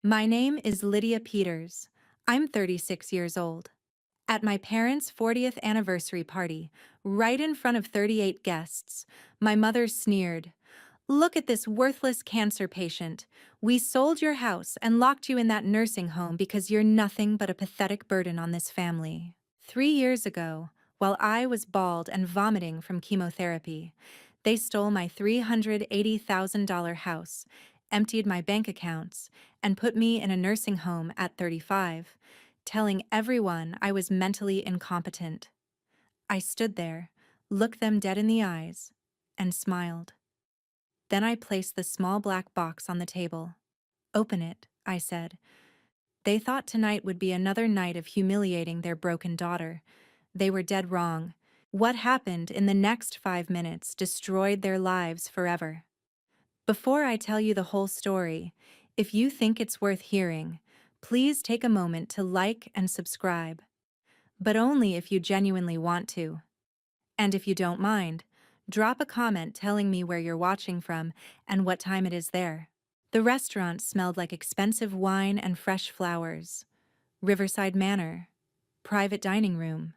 My name is Lydia Peters. I'm 36 years old. At my parents' 40th anniversary party, right in front of 38 guests, my mother sneered, "Look at this worthless cancer patient. We sold your house and locked you in that nursing home because you're nothing but a pathetic burden on this family." 3 years ago, while I was bald and vomiting from chemotherapy, they stole my $380,000 house, emptied my bank accounts, and put me in a nursing home at 35, telling everyone I was mentally incompetent. I stood there, looked them dead in the eyes, and smiled. Then I placed the small black box on the table. "Open it," I said. They thought tonight would be another night of humiliating their broken daughter. They were dead wrong. What happened in the next 5 minutes destroyed their lives forever. Before I tell you the whole story, if you think it's worth hearing, please take a moment to like and subscribe. But only if you genuinely want to. And if you don't mind, drop a comment telling me where you're watching from and what time it is there. The restaurant smelled like expensive wine and fresh flowers. Riverside Manor. Private dining room.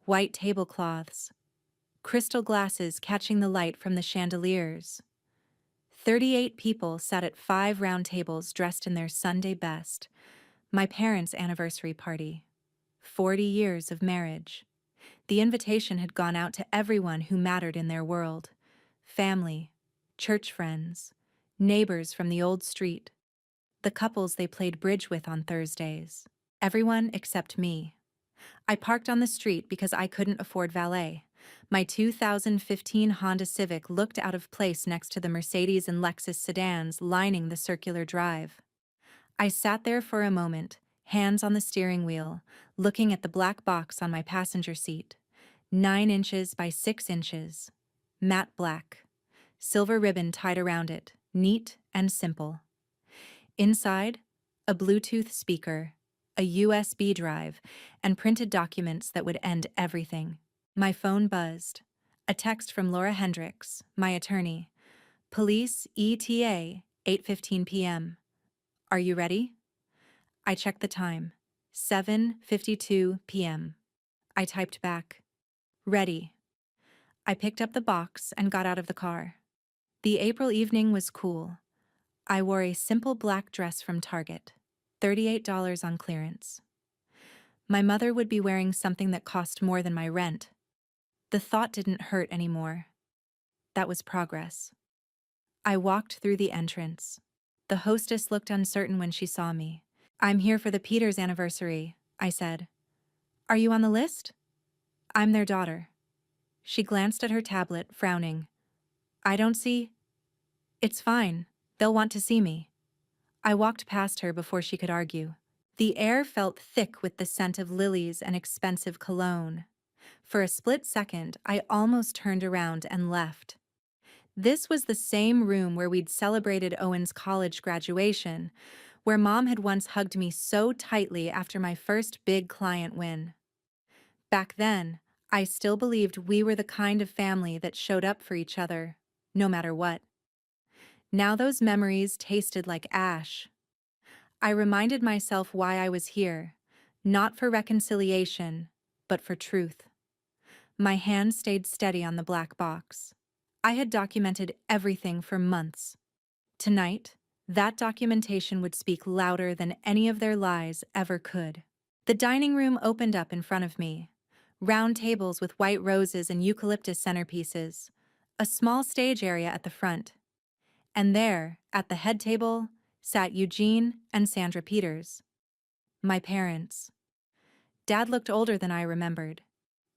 White tablecloths. Crystal glasses catching the light from the chandeliers. 38 people sat at 5 round tables dressed in their Sunday best. My parents' anniversary party. 40 years of marriage. The invitation had gone out to everyone who mattered in their world. Family, church friends, neighbors from the old street, the couples they played bridge with on Thursdays. Everyone except me. I parked on the street because I couldn't afford valet. My 2015 Honda Civic looked out of place next to the Mercedes and Lexus sedans lining the circular drive. I sat there for a moment, hands on the steering wheel, looking at the black box on my passenger seat. 9 inches by 6 inches. Matte black. Silver ribbon tied around it, neat and simple. Inside, a Bluetooth speaker, a USB drive, and printed documents that would end everything. My phone buzzed. A text from Laura Hendricks, my attorney. Police ETA, 8:15 p.m. Are you ready? I checked the time. 7:52 p.m. I typed back. Ready. I picked up the box and got out of the car. The April evening was cool. I wore a simple black dress from Target, $38 on clearance. My mother would be wearing something that cost more than my rent. The thought didn't hurt anymore. That was progress. I walked through the entrance. The hostess looked uncertain when she saw me. "I'm here for the Peters anniversary," I said. "Are you on the list?" "I'm their daughter." She glanced at her tablet, frowning. "I don't see." "It's fine. They'll want to see me." I walked past her before she could argue. The air felt thick with the scent of lilies and expensive cologne. For a split second, I almost turned around and left. This was the same room where we'd celebrated Owen's college graduation, where Mom had once hugged me so tightly after my first big client win. Back then, I still believed we were the kind of family that showed up for each other, no matter what. Now those memories tasted like ash. I reminded myself why I was here, not for reconciliation, but for truth. My hand stayed steady on the black box. I had documented everything for months. Tonight, that documentation would speak louder than any of their lies ever could. The dining room opened up in front of me. Round tables with white roses and eucalyptus centerpieces. A small stage area at the front. And there, at the head table, sat Eugene and Sandra Peters. My parents. Dad looked older than I remembered.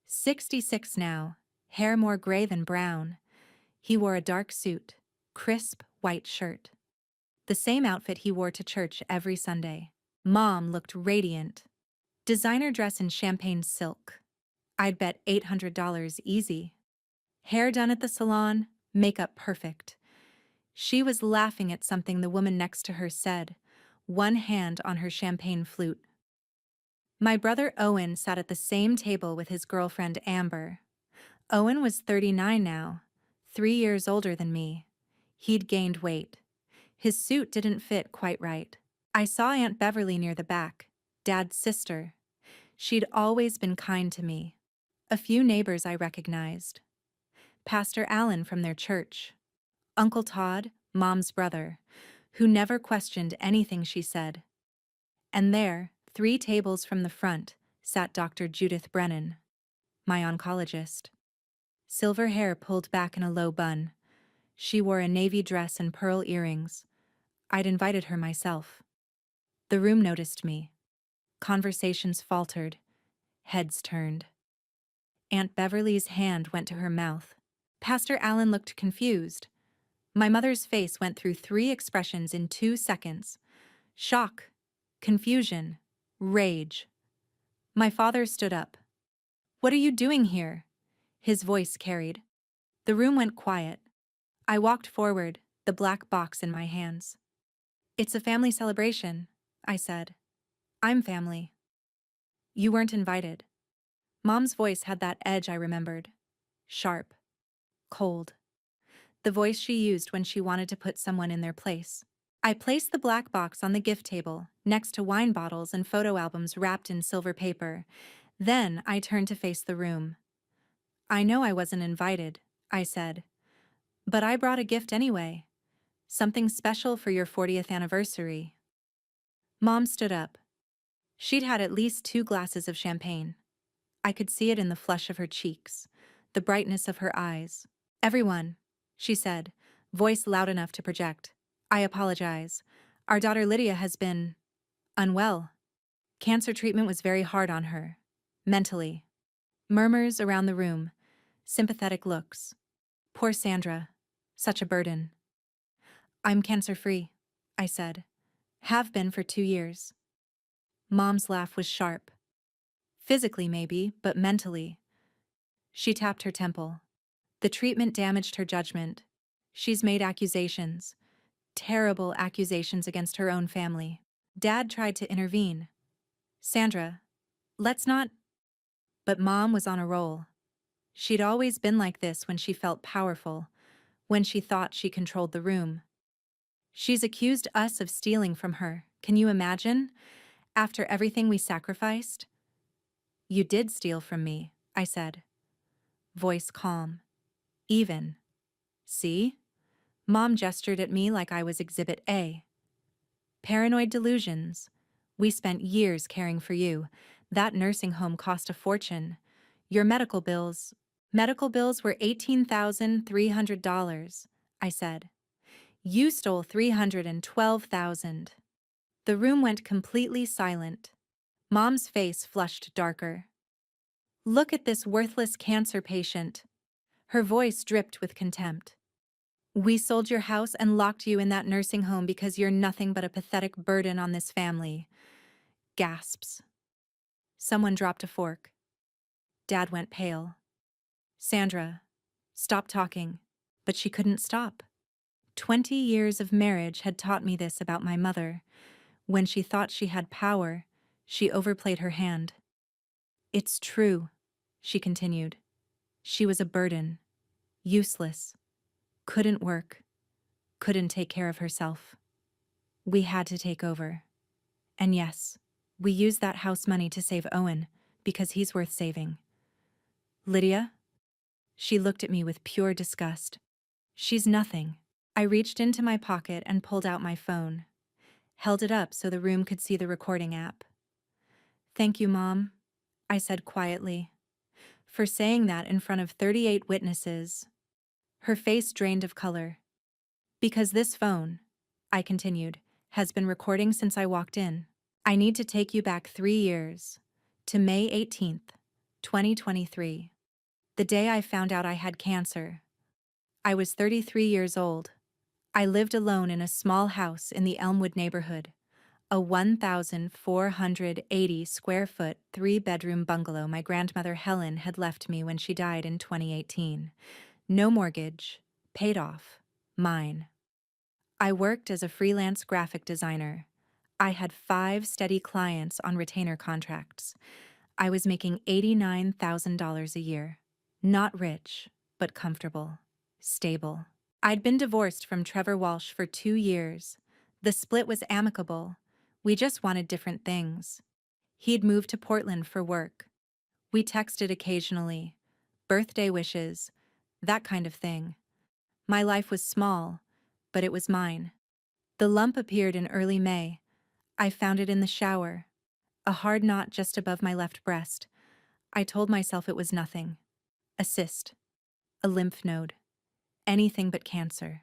66 now, hair more gray than brown. He wore a dark suit, crisp white shirt. The same outfit he wore to church every Sunday. Mom looked radiant. Designer dress in champagne silk. I'd bet $800 easy. Hair done at the salon, makeup perfect. She was laughing at something the woman next to her said, one hand on her champagne flute. My brother Owen sat at the same table with his girlfriend Amber. Owen was 39 now, 3 years older than me. He'd gained weight. His suit didn't fit quite right. I saw Aunt Beverly near the back, Dad's sister. She'd always been kind to me. A few neighbors I recognized. Pastor Allen from their church. Uncle Todd, Mom's brother, who never questioned anything she said. And there, 3 tables from the front, sat Dr. Judith Brennan, my oncologist. Silver hair pulled back in a low bun. She wore a navy dress and pearl earrings. I'd invited her myself. The room noticed me. Conversations faltered. Heads turned. Aunt Beverly's hand went to her mouth. Pastor Allen looked confused. My mother's face went through 3 expressions in 2 seconds. Shock, confusion, rage. My father stood up. "What are you doing here?" His voice carried. The room went quiet. I walked forward, the black box in my hands. "It's a family celebration," I said. "I'm family." "You weren't invited." Mom's voice had that edge I remembered. Sharp. Cold. The voice she used when she wanted to put someone in their place. I placed the black box on the gift table, next to wine bottles and photo albums wrapped in silver paper. Then I turned to face the room. "I know I wasn't invited," I said. "But I brought a gift anyway. Something special for your 40th anniversary." Mom stood up. She'd had at least 2 glasses of champagne. I could see it in the flush of her cheeks, the brightness of her eyes. "Everyone," she said, voice loud enough to project. "I apologize. Our daughter Lydia has been unwell. Cancer treatment was very hard on her. Mentally." Murmurs around the room. Sympathetic looks. "Poor Sandra. Such a burden." "I'm cancer-free," I said. "Have been for 2 years." Mom's laugh was sharp. "Physically maybe, but mentally." She tapped her temple. "The treatment damaged her judgment. She's made accusations. Terrible accusations against her own family. Dad tried to intervene. 'Sandra, let's not—'" But Mom was on a roll. She'd always been like this when she felt powerful, when she thought she controlled the room. "She's accused us of stealing from her. Can you imagine? After everything we sacrificed?" "You did steal from me," I said. Voice calm. Even. "See?" Mom gestured at me like I was Exhibit A. "Paranoid delusions. We spent years caring for you. That nursing home cost a fortune. Your medical bills were $18,300, I said. You stole $312,000. The room went completely silent. Mom's face flushed darker. "Look at this worthless cancer patient." Her voice dripped with contempt. "We sold your house and locked you in that nursing home because you're nothing but a pathetic burden on this family." Gasps. Someone dropped a fork. Dad went pale. "Sandra, stop talking." But she couldn't stop. 20 years of marriage had taught me this about my mother. When she thought she had power, she overplayed her hand. "It's true," she continued. "She was a burden. Useless. Couldn't work. Couldn't take care of herself. We had to take over. And yes, we used that house money to save Owen, because he's worth saving." "Lydia?" She looked at me with pure disgust. "She's nothing." I reached into my pocket and pulled out my phone. Held it up so the room could see the recording app. "Thank you, Mom," I said quietly, "for saying that in front of 38 witnesses." Her face drained of color. "Because this phone," I continued, "has been recording since I walked in. I need to take you back 3 years, to May 18th, 2023. The day I found out I had cancer. I was 33 years old. I lived alone in a small house in the Elmwood neighborhood, a 1,480 square foot 3-bedroom bungalow my grandmother Helen had left me when she died in 2018. No mortgage, paid off, mine. I worked as a freelance graphic designer. I had 5 steady clients on retainer contracts. I was making $89,000 a year. Not rich, but comfortable, stable. I'd been divorced from Trevor Walsh for 2 years. The split was amicable. We just wanted different things. He'd moved to Portland for work. We texted occasionally, birthday wishes, that kind of thing. My life was small, but it was mine. The lump appeared in early May. I found it in the shower, a hard knot just above my left breast. I told myself it was nothing. A cyst, a lymph node, anything but cancer.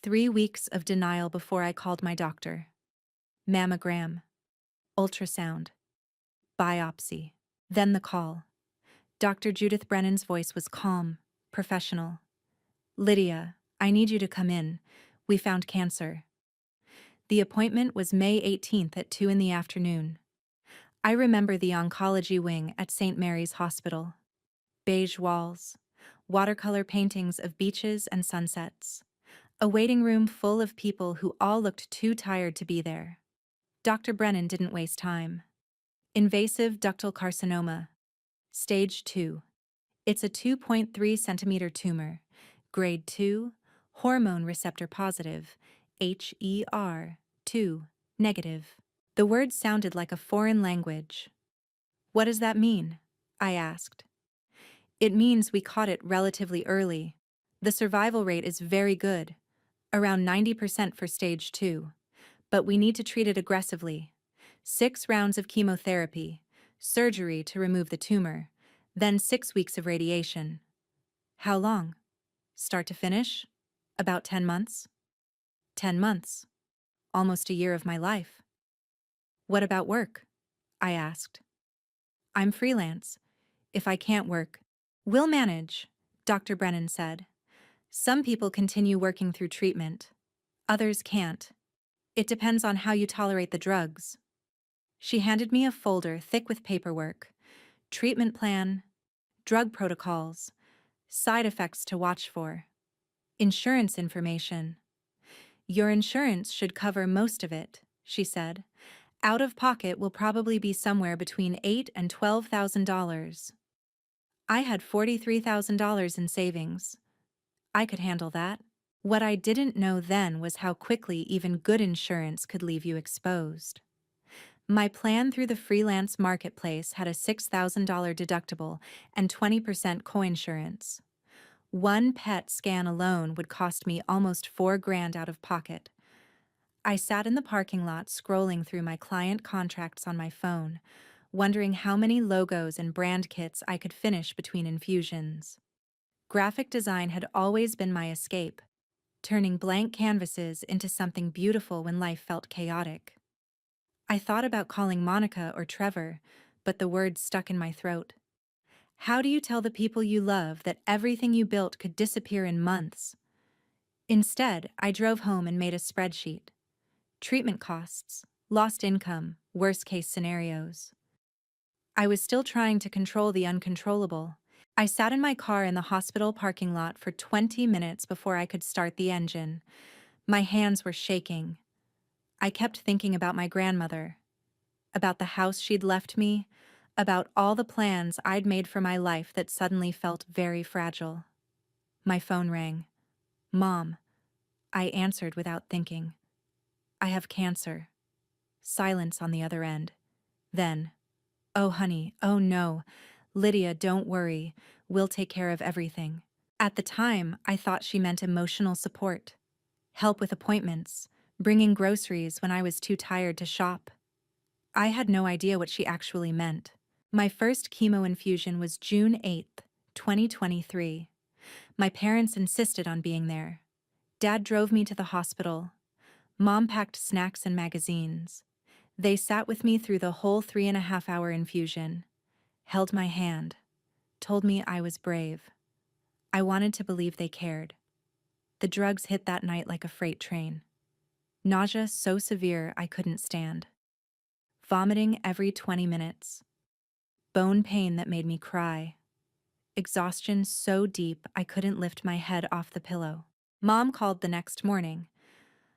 3 weeks of denial before I called my doctor. Mammogram, ultrasound, biopsy. Then the call. Dr. Judith Brennan's voice was calm, professional. "Lydia, I need you to come in. We found cancer." The appointment was May 18th at 2 in the afternoon. I remember the oncology wing at St. Mary's Hospital. Beige walls, watercolor paintings of beaches and sunsets. A waiting room full of people who all looked too tired to be there. Dr. Brennan didn't waste time. Invasive ductal carcinoma. Stage 2. It's a 2.3 centimeter tumor. Grade 2, hormone receptor positive, HER2 negative. The word sounded like a foreign language. "What does that mean?" I asked. "It means we caught it relatively early. The survival rate is very good, around 90% for stage 2. But we need to treat it aggressively. 6 rounds of chemotherapy, surgery to remove the tumor, then 6 weeks of radiation." "How long? Start to finish?" "About 10 months." 10 months. Almost a year of my life. "What about work?" I asked. "I'm freelance. If I can't work, we'll manage," Dr. Brennan said. "Some people continue working through treatment. Others can't. It depends on how you tolerate the drugs." She handed me a folder thick with paperwork, treatment plan, drug protocols, side effects to watch for, insurance information. "Your insurance should cover most of it," she said. "Out of pocket will probably be somewhere between $8,000 and $12,000. I had $43,000 in savings. I could handle that. What I didn't know then was how quickly even good insurance could leave you exposed. My plan through the freelance marketplace had a $6,000 deductible and 20% coinsurance. One PET scan alone would cost me almost $4,000 out of pocket. I sat in the parking lot scrolling through my client contracts on my phone, wondering how many logos and brand kits I could finish between infusions. Graphic design had always been my escape, turning blank canvases into something beautiful when life felt chaotic. I thought about calling Monica or Trevor, but the words stuck in my throat. How do you tell the people you love that everything you built could disappear in months? Instead, I drove home and made a spreadsheet. Treatment costs, lost income, worst-case scenarios. I was still trying to control the uncontrollable. I sat in my car in the hospital parking lot for 20 minutes before I could start the engine. My hands were shaking. I kept thinking about my grandmother, about the house she'd left me, about all the plans I'd made for my life that suddenly felt very fragile. My phone rang. "Mom." I answered without thinking. "I have cancer." Silence on the other end. Then, "Oh, honey, oh no. Lydia, don't worry. We'll take care of everything." At the time, I thought she meant emotional support, help with appointments, bringing groceries when I was too tired to shop. I had no idea what she actually meant. My first chemo infusion was June 8th, 2023. My parents insisted on being there. Dad drove me to the hospital. Mom packed snacks and magazines. They sat with me through the whole 3.5-hour infusion, held my hand, told me I was brave. I wanted to believe they cared. The drugs hit that night like a freight train. Nausea so severe I couldn't stand. Vomiting every 20 minutes. Bone pain that made me cry. Exhaustion so deep I couldn't lift my head off the pillow. Mom called the next morning.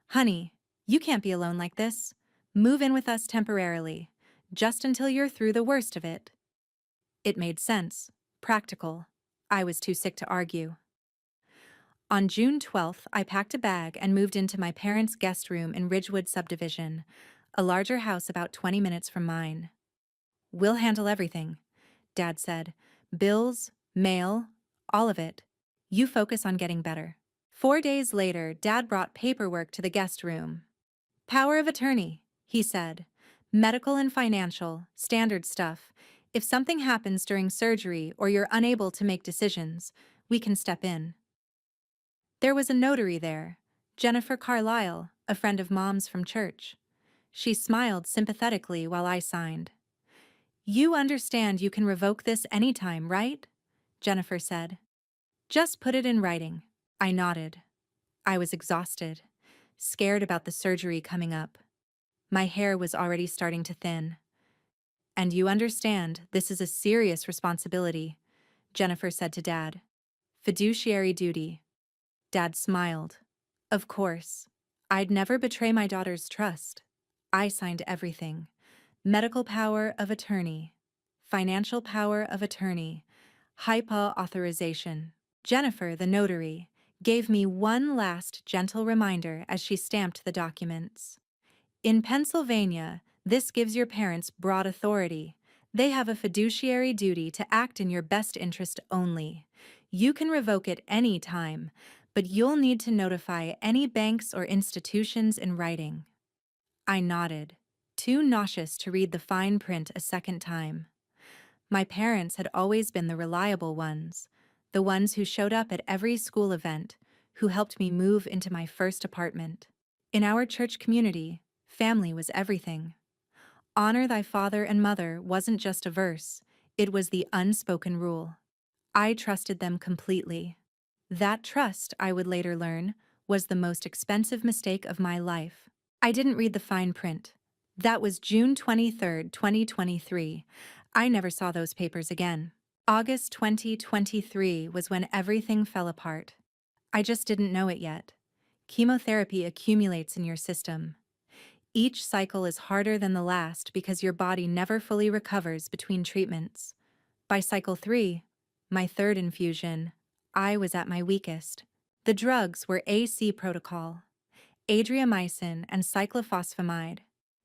"Honey, you can't be alone like this. Move in with us temporarily, just until you're through the worst of it." It made sense, practical. I was too sick to argue. On June 12th, I packed a bag and moved into my parents' guest room in Ridgewood subdivision, A larger house about 20 minutes from mine. We'll handle everything, Dad said. Bills, mail, all of it. You focus on getting better. 4 days later, Dad brought paperwork to the guest room. Power of attorney, he said. Medical and financial, standard stuff. If something happens during surgery or you're unable to make decisions, we can step in. There was a notary there, Jennifer Carlisle, a friend of Mom's from church. She smiled sympathetically while I signed. You understand you can revoke this anytime, right? Jennifer said. Just put it in writing. I nodded. I was exhausted, scared about the surgery coming up. My hair was already starting to thin. And you understand, this is a serious responsibility, Jennifer said to Dad. Fiduciary duty. Dad smiled. Of course. I'd never betray my daughter's trust. I signed everything. Medical power of attorney. Financial power of attorney. HIPAA authorization. Jennifer, the notary, gave me one last gentle reminder as she stamped the documents. In Pennsylvania, this gives your parents broad authority. They have a fiduciary duty to act in your best interest only. You can revoke it any time, but you'll need to notify any banks or institutions in writing. I nodded, too nauseous to read the fine print a second time. My parents had always been the reliable ones, the ones who showed up at every school event, who helped me move into my first apartment. In our church community, family was everything. Honor thy father and mother wasn't just a verse, it was the unspoken rule. I trusted them completely. That trust, I would later learn, was the most expensive mistake of my life. I didn't read the fine print. That was June 23, 2023. I never saw those papers again. August 2023 was when everything fell apart. I just didn't know it yet. Chemotherapy accumulates in your system. Each cycle is harder than the last because your body never fully recovers between treatments. By cycle 3, my third infusion, I was at my weakest. The drugs were AC protocol, adriamycin and cyclophosphamide.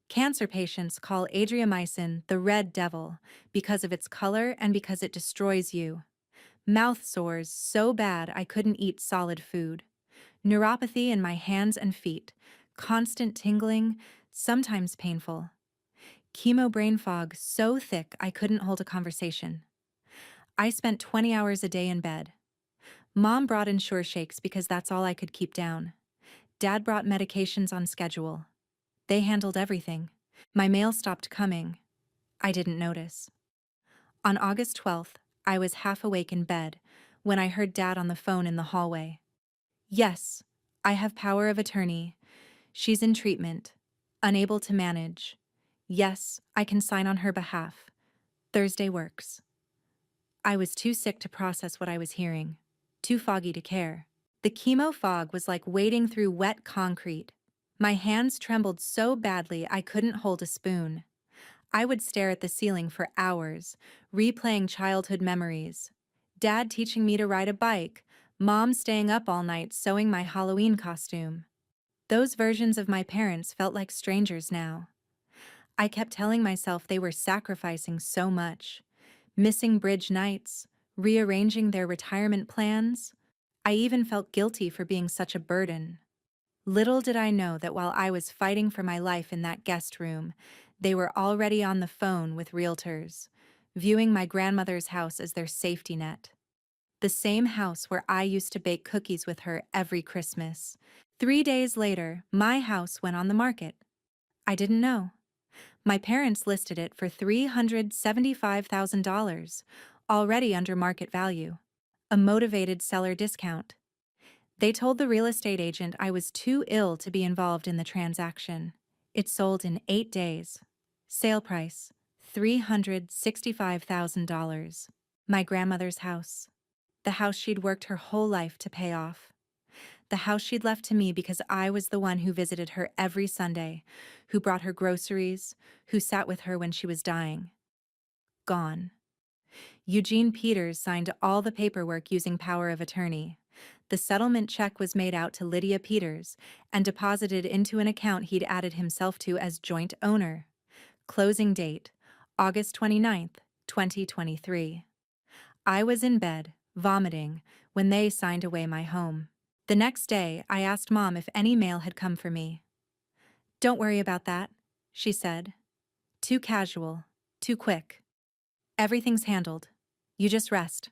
Cancer patients call adriamycin the red devil because of its color and because it destroys you. Mouth sores so bad I couldn't eat solid food. Neuropathy in my hands and feet, constant tingling, sometimes painful. Chemo brain fog so thick I couldn't hold a conversation. I spent 20 hours a day in bed. Mom brought Ensure shakes because that's all I could keep down. Dad brought medications on schedule. They handled everything. My mail stopped coming. I didn't notice. On August 12th, I was half awake in bed when I heard Dad on the phone in the hallway. Yes, I have power of attorney. She's in treatment, unable to manage. Yes, I can sign on her behalf. Thursday works. I was too sick to process what I was hearing, too foggy to care. The chemo fog was like wading through wet concrete. My hands trembled so badly I couldn't hold a spoon. I would stare at the ceiling for hours, replaying childhood memories. Dad teaching me to ride a bike, Mom staying up all night sewing my Halloween costume. Those versions of my parents felt like strangers now. I kept telling myself they were sacrificing so much, missing bridge nights, rearranging their retirement plans. I even felt guilty for being such a burden. Little did I know that while I was fighting for my life in that guest room, they were already on the phone with realtors, viewing my grandmother's house as their safety net. The same house where I used to bake cookies with her every Christmas. 3 days later, my house went on the market. I didn't know. My parents listed it for $375,000, already under market value. A motivated seller discount. They told the real estate agent I was too ill to be involved in the transaction. It sold in 8 days. Sale price, $365,000. My grandmother's house. The house she'd worked her whole life to pay off. The house she'd left to me because I was the one who visited her every Sunday, who brought her groceries, who sat with her when she was dying. Gone. Eugene Peters signed all the paperwork using power of attorney. The settlement check was made out to Lydia Peters and deposited into an account he'd added himself to as joint owner. Closing date, August 29th, 2023. I was in bed, vomiting, when they signed away my home. The next day, I asked Mom if any mail had come for me. "Don't worry about that," she said. "Too casual, too quick. Everything's handled. You just rest."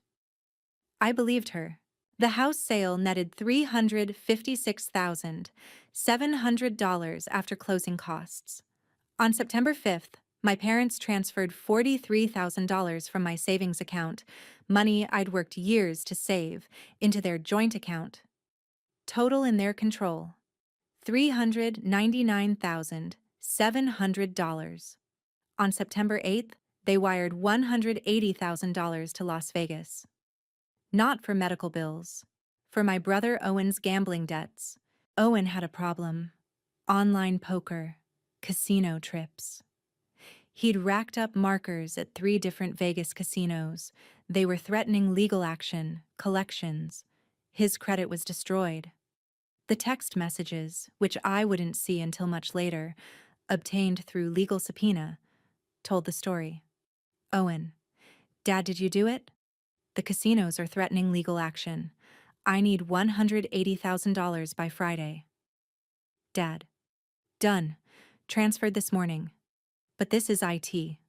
I believed her. The house sale netted $356,700 after closing costs. On September 5th, my parents transferred $43,000 from my savings account, money I'd worked years to save, into their joint account. Total in their control, $399,700. On September 8th, they wired $180,000 to Las Vegas. Not for medical bills, for my brother Owen's gambling debts. Owen had a problem: online poker, casino trips. He'd racked up markers at 3 different Vegas casinos. They were threatening legal action, collections. His credit was destroyed. The text messages, which I wouldn't see until much later, obtained through legal subpoena, told the story. "Owen, Dad, did you do it? The casinos are threatening legal action. I need $180,000 by Friday." "Dad, done. Transferred this morning. But this is IT.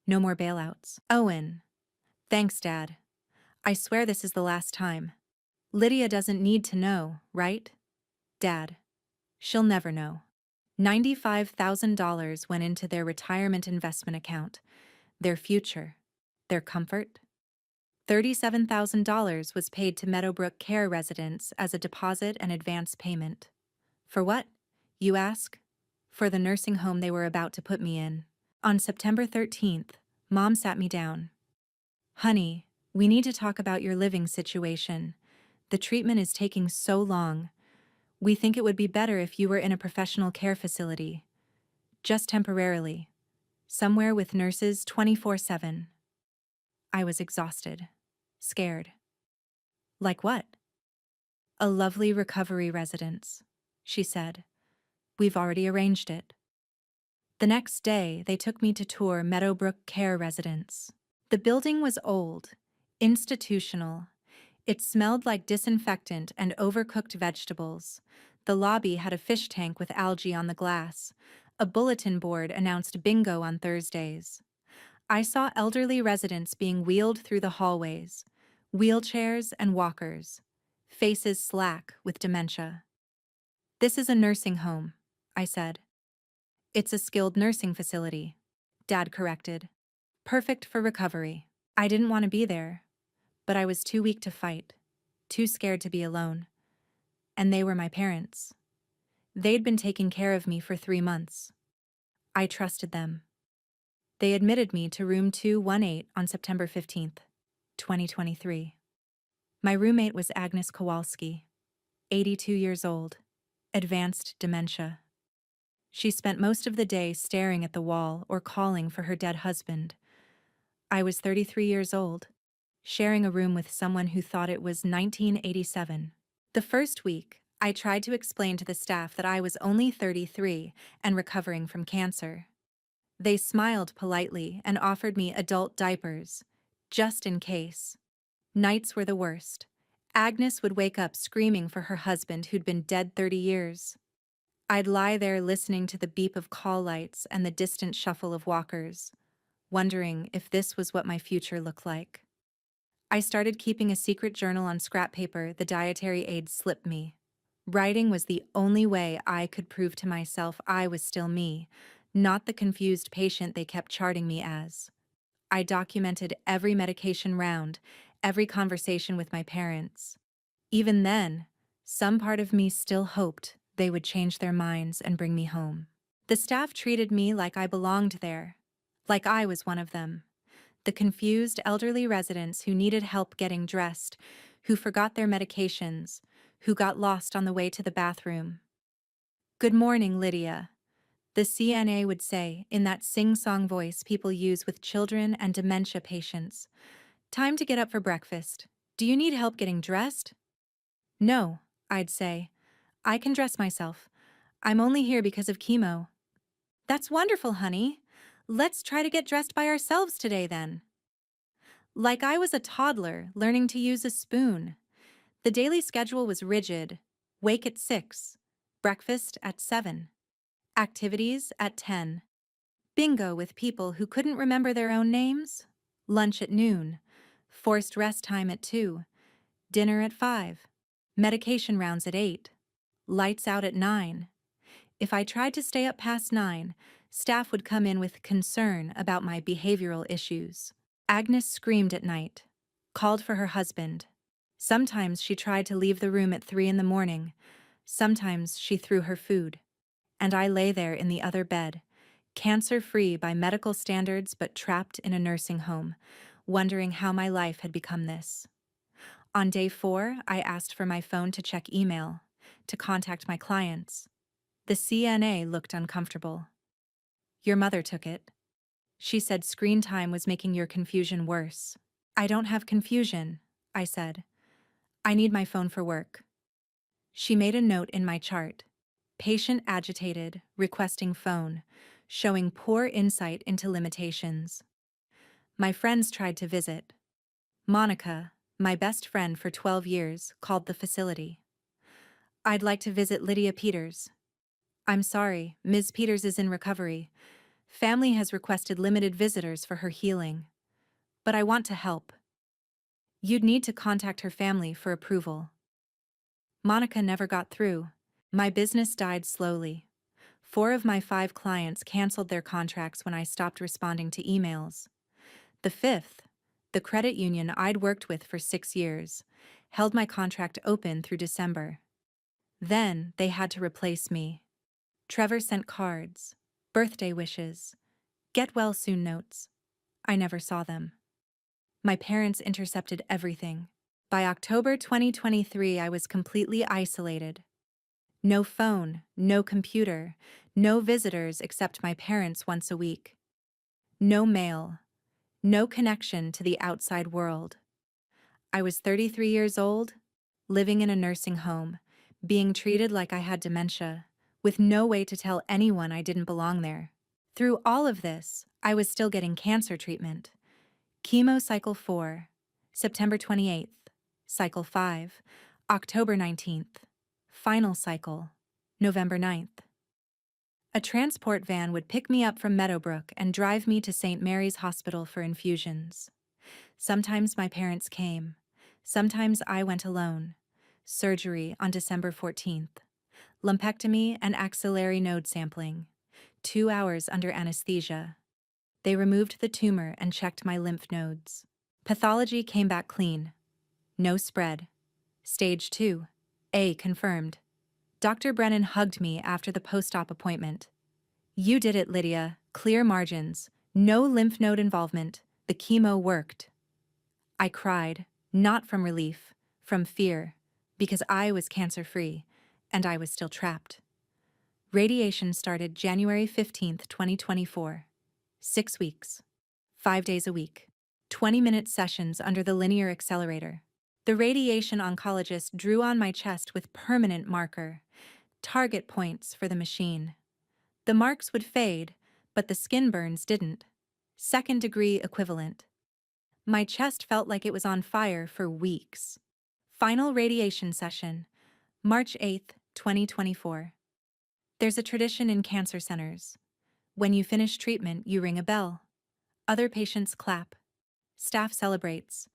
No more bailouts." "Owen, thanks, Dad. I swear this is the last time. Lydia doesn't need to know, right? Dad, she'll never know." $95,000 went into their retirement investment account, their future, their comfort. $37,000 was paid to Meadowbrook Care residents as a deposit and advance payment. For what, you ask? For the nursing home they were about to put me in. On September 13th, Mom sat me down. "Honey, we need to talk about your living situation. The treatment is taking so long. We think it would be better if you were in a professional care facility. Just temporarily. Somewhere with nurses 24/7. I was exhausted. Scared. "Like what?" "A lovely recovery residence," she said. "We've already arranged it." The next day, they took me to tour Meadowbrook Care residence. The building was old, institutional. It smelled like disinfectant and overcooked vegetables. The lobby had a fish tank with algae on the glass. A bulletin board announced bingo on Thursdays. I saw elderly residents being wheeled through the hallways, wheelchairs and walkers, faces slack with dementia. "This is a nursing home," I said. "It's a skilled nursing facility," Dad corrected. "Perfect for recovery." I didn't want to be there, but I was too weak to fight, too scared to be alone. And they were my parents. They'd been taking care of me for 3 months. I trusted them. They admitted me to room 218 on September 15th, 2023. My roommate was Agnes Kowalski, 82 years old, advanced dementia. She spent most of the day staring at the wall or calling for her dead husband. I was 33 years old, sharing a room with someone who thought it was 1987. The first week, I tried to explain to the staff that I was only 33 and recovering from cancer. They smiled politely and offered me adult diapers, just in case. Nights were the worst. Agnes would wake up screaming for her husband who'd been dead 30 years. I'd lie there listening to the beep of call lights and the distant shuffle of walkers, wondering if this was what my future looked like. I started keeping a secret journal on scrap paper the dietary aide slipped me. Writing was the only way I could prove to myself I was still me, not the confused patient they kept charting me as. I documented every medication round, every conversation with my parents. Even then, some part of me still hoped they would change their minds and bring me home. The staff treated me like I belonged there, like I was one of them. The confused elderly residents who needed help getting dressed, who forgot their medications, who got lost on the way to the bathroom. "Good morning, Lydia," the CNA would say in that sing-song voice people use with children and dementia patients. "Time to get up for breakfast. Do you need help getting dressed?" No, I'd say. I can dress myself. I'm only here because of chemo. That's wonderful, honey. Let's try to get dressed by ourselves today then. Like I was a toddler learning to use a spoon. The daily schedule was rigid. Wake at 6, breakfast at 7, activities at 10, bingo with people who couldn't remember their own names, lunch at noon, forced rest time at 2, dinner at 5, medication rounds at 8, lights out at 9. If I tried to stay up past 9, staff would come in with concern about my behavioral issues. Agnes screamed at night, called for her husband. Sometimes she tried to leave the room at 3 in the morning. Sometimes she threw her food. And I lay there in the other bed, cancer-free by medical standards but trapped in a nursing home, wondering how my life had become this. On day 4, I asked for my phone to check email, to contact my clients. The CNA looked uncomfortable. Your mother took it. She said screen time was making your confusion worse. I don't have confusion, I said. I need my phone for work. She made a note in my chart. Patient agitated, requesting phone, showing poor insight into limitations. My friends tried to visit. Monica, my best friend for 12 years, called the facility. I'd like to visit Lydia Peters. I'm sorry, Ms. Peters is in recovery. Family has requested limited visitors for her healing. But I want to help. You'd need to contact her family for approval. Monica never got through. My business died slowly. 4 of my 5 clients canceled their contracts when I stopped responding to emails. The 5th, the credit union I'd worked with for 6 years, held my contract open through December. Then they had to replace me. Trevor sent cards, birthday wishes, get well soon notes. I never saw them. My parents intercepted everything. By October 2023, I was completely isolated. No phone, no computer, no visitors except my parents once a week. No mail, no connection to the outside world. I was 33 years old, living in a nursing home, being treated like I had dementia, with no way to tell anyone I didn't belong there. Through all of this, I was still getting cancer treatment. Chemo cycle 4, September 28th, cycle 5, October 19th, final cycle, November 9th. A transport van would pick me up from Meadowbrook and drive me to St. Mary's Hospital for infusions. Sometimes my parents came. Sometimes I went alone. Surgery on December 14th. Lumpectomy and axillary node sampling. 2 hours under anesthesia. They removed the tumor and checked my lymph nodes. Pathology came back clean. No spread. Stage 2. A confirmed. Dr. Brennan hugged me after the post-op appointment. You did it, Lydia. Clear margins. No lymph node involvement. The chemo worked. I cried, not from relief, from fear, because I was cancer-free, and I was still trapped. Radiation started January 15th, 2024. 6 weeks. 5 days a week. 20-minute sessions under the linear accelerator. The radiation oncologist drew on my chest with permanent marker, target points for the machine. The marks would fade, but the skin burns didn't. Second-degree equivalent. My chest felt like it was on fire for weeks. Final radiation session, March 8th, 2024. There's a tradition in cancer centers. When you finish treatment, you ring a bell. Other patients clap. Staff celebrates.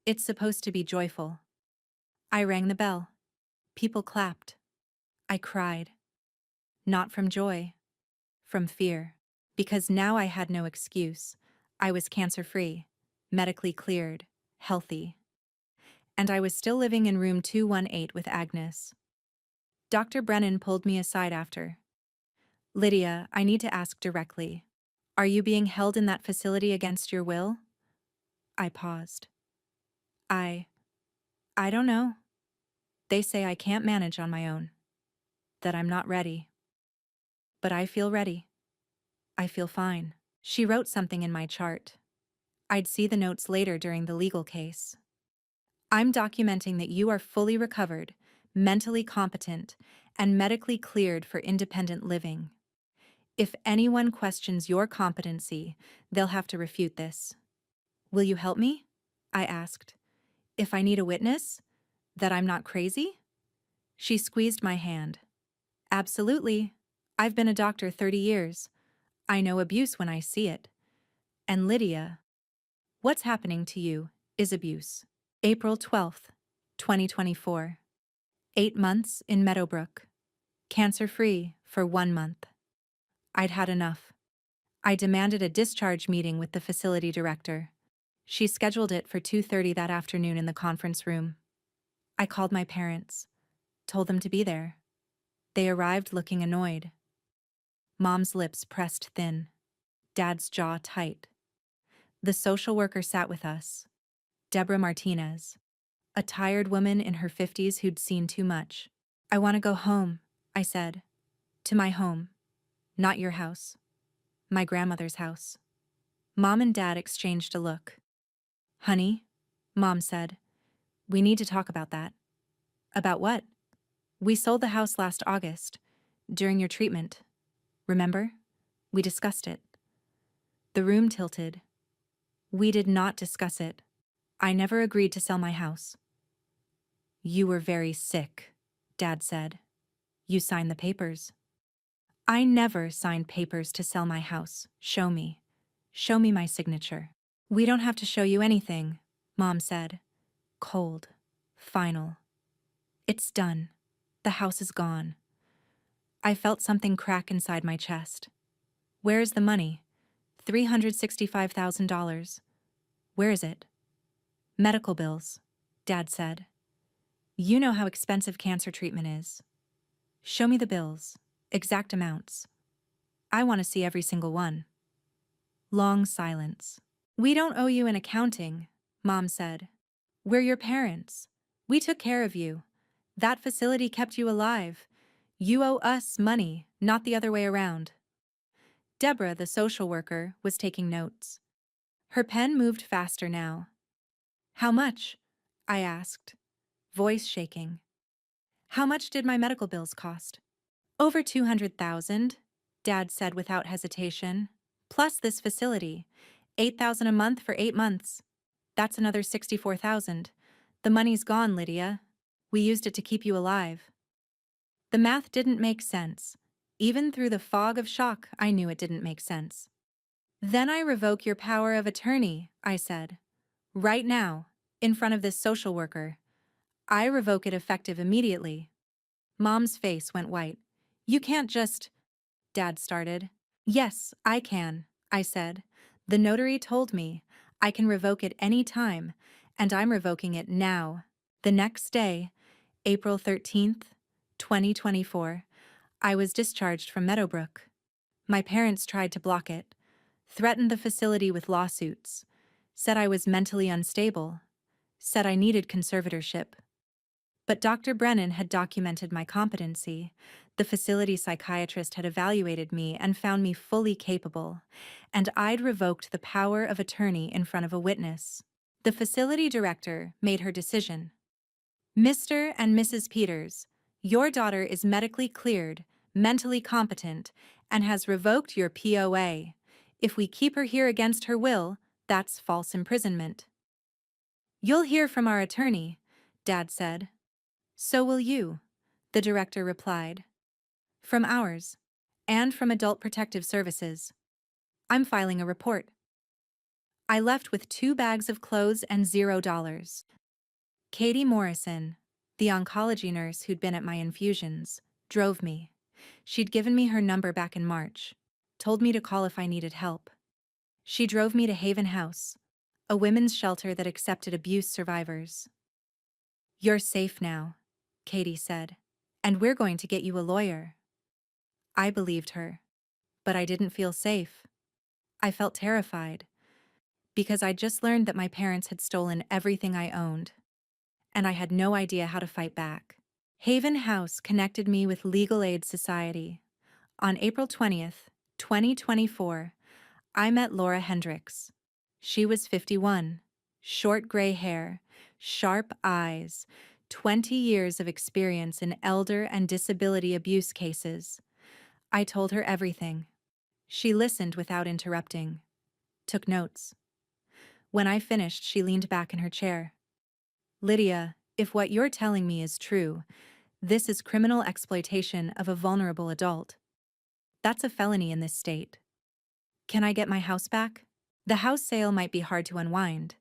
It's supposed to be joyful. I rang the bell. People clapped. I cried. Not from joy, from fear. Because now I had no excuse. I was cancer-free, medically cleared, healthy. And I was still living in room 218 with Agnes. Dr. Brennan pulled me aside after. Lydia, I need to ask directly. Are you being held in that facility against your will? I paused. I don't know. They say I can't manage on my own. That I'm not ready. But I feel ready. I feel fine. She wrote something in my chart. I'd see the notes later during the legal case. I'm documenting that you are fully recovered, mentally competent, and medically cleared for independent living. If anyone questions your competency, they'll have to refute this. Will you help me? I asked. If I need a witness? That I'm not crazy? She squeezed my hand. Absolutely. I've been a doctor 30 years. I know abuse when I see it. And Lydia, what's happening to you is abuse. April 12th, 2024. 8 months in Meadowbrook. Cancer-free for 1 month. I'd had enough. I demanded a discharge meeting with the facility director. She scheduled it for 2:30 that afternoon in the conference room. I called my parents, told them to be there. They arrived looking annoyed. Mom's lips pressed thin, Dad's jaw tight. The social worker sat with us, Deborah Martinez, a tired woman in her 50s who'd seen too much. I want to go home, I said. To my home. Not your house. My grandmother's house. Mom and Dad exchanged a look. Honey, Mom said, we need to talk about that. About what? We sold the house last August, during your treatment. Remember? We discussed it. The room tilted. We did not discuss it. I never agreed to sell my house. You were very sick, Dad said. You signed the papers. I never signed papers to sell my house. Show me. Show me my signature. We don't have to show you anything, Mom said. Cold. Final. It's done. The house is gone. I felt something crack inside my chest. Where is the money? $365,000. Where is it? Medical bills, Dad said. You know how expensive cancer treatment is. Show me the bills, exact amounts. I want to see every single one. Long silence. We don't owe you an accounting, Mom said. We're your parents. We took care of you. That facility kept you alive. You owe us money, not the other way around. Deborah, the social worker, was taking notes. Her pen moved faster now. How much? I asked, voice shaking. How much did my medical bills cost? Over $200,000, Dad said without hesitation. Plus this facility, $8,000 a month for 8 months. That's another $64,000. The money's gone, Lydia. We used it to keep you alive. The math didn't make sense. Even through the fog of shock, I knew it didn't make sense. Then I revoke your power of attorney, I said. Right now, in front of this social worker. I revoke it effective immediately. Mom's face went white. You can't just... Dad started. Yes, I can, I said. The notary told me I can revoke it any time, and I'm revoking it now. The next day, April 13th, 2024, I was discharged from Meadowbrook. My parents tried to block it, threatened the facility with lawsuits, said I was mentally unstable, said I needed conservatorship. But Dr. Brennan had documented my competency. The facility psychiatrist had evaluated me and found me fully capable, and I'd revoked the power of attorney in front of a witness. The facility director made her decision. Mr. and Mrs. Peters, your daughter is medically cleared, mentally competent, and has revoked your POA. If we keep her here against her will, that's false imprisonment. You'll hear from our attorney, Dad said. So will you, the director replied. From ours, and from Adult Protective Services. I'm filing a report. I left with 2 bags of clothes and $0. Katie Morrison, the oncology nurse who'd been at my infusions, drove me. She'd given me her number back in March, told me to call if I needed help. She drove me to Haven House, a women's shelter that accepted abuse survivors. You're safe now, Katie said, and we're going to get you a lawyer. I believed her, but I didn't feel safe. I felt terrified, because I'd just learned that my parents had stolen everything I owned, and I had no idea how to fight back. Haven House connected me with Legal Aid Society. On April 20th, 2024, I met Laura Hendricks. She was 51, short gray hair, sharp eyes, 20 years of experience in elder and disability abuse cases. I told her everything. She listened without interrupting, took notes. When I finished, she leaned back in her chair. Lydia, if what you're telling me is true, this is criminal exploitation of a vulnerable adult. That's a felony in this state. Can I get my house back? The house sale might be hard to unwind.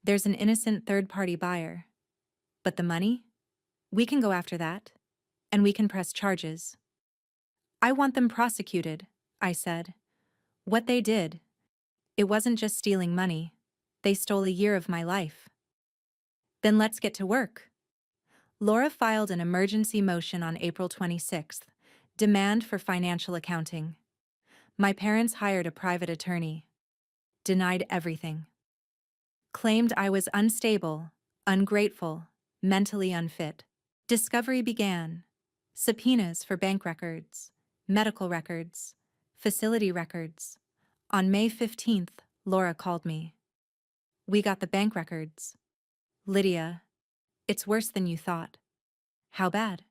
There's an innocent third-party buyer. But the money? We can go after that. And we can press charges. I want them prosecuted, I said. What they did, it wasn't just stealing money. They stole a year of my life. Then let's get to work. Laura filed an emergency motion on April 26th, demand for financial accounting. My parents hired a private attorney. Denied everything. Claimed I was unstable, ungrateful, mentally unfit. Discovery began. Subpoenas for bank records, medical records, facility records. On May 15th, Laura called me. We got the bank records. Lydia, it's worse than you thought. How bad?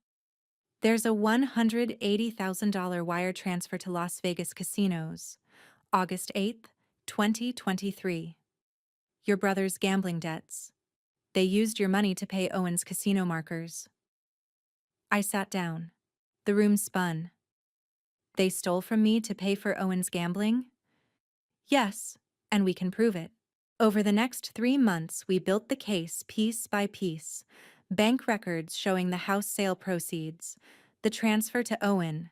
There's a $180,000 wire transfer to Las Vegas casinos, August 8th, 2023. Your brother's gambling debts. They used your money to pay Owen's casino markers. I sat down. The room spun. They stole from me to pay for Owen's gambling? Yes, and we can prove it. Over the next 3 months, we built the case piece by piece. Bank records showing the house sale proceeds, the transfer to Owen,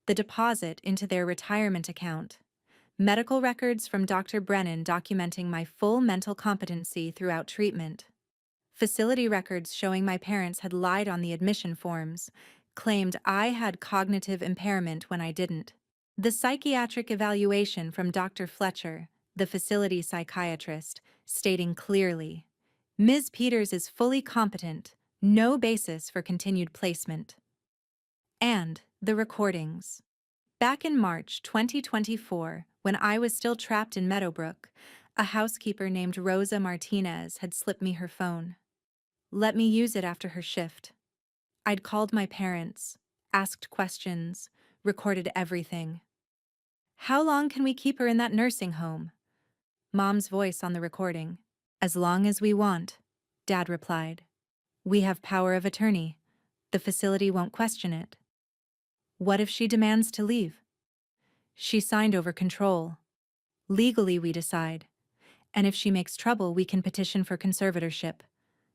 the deposit into their retirement account, medical records from Dr. Brennan documenting my full mental competency throughout treatment, facility records showing my parents had lied on the admission forms, claimed I had cognitive impairment when I didn't. The psychiatric evaluation from Dr. Fletcher, the facility psychiatrist, stating clearly, Ms. Peters is fully competent, no basis for continued placement. And the recordings. Back in March 2024, when I was still trapped in Meadowbrook, a housekeeper named Rosa Martinez had slipped me her phone. Let me use it after her shift. I'd called my parents, asked questions, recorded everything. How long can we keep her in that nursing home? Mom's voice on the recording. As long as we want, Dad replied. We have power of attorney. The facility won't question it. What if she demands to leave? She signed over control. Legally, we decide. And if she makes trouble, we can petition for conservatorship.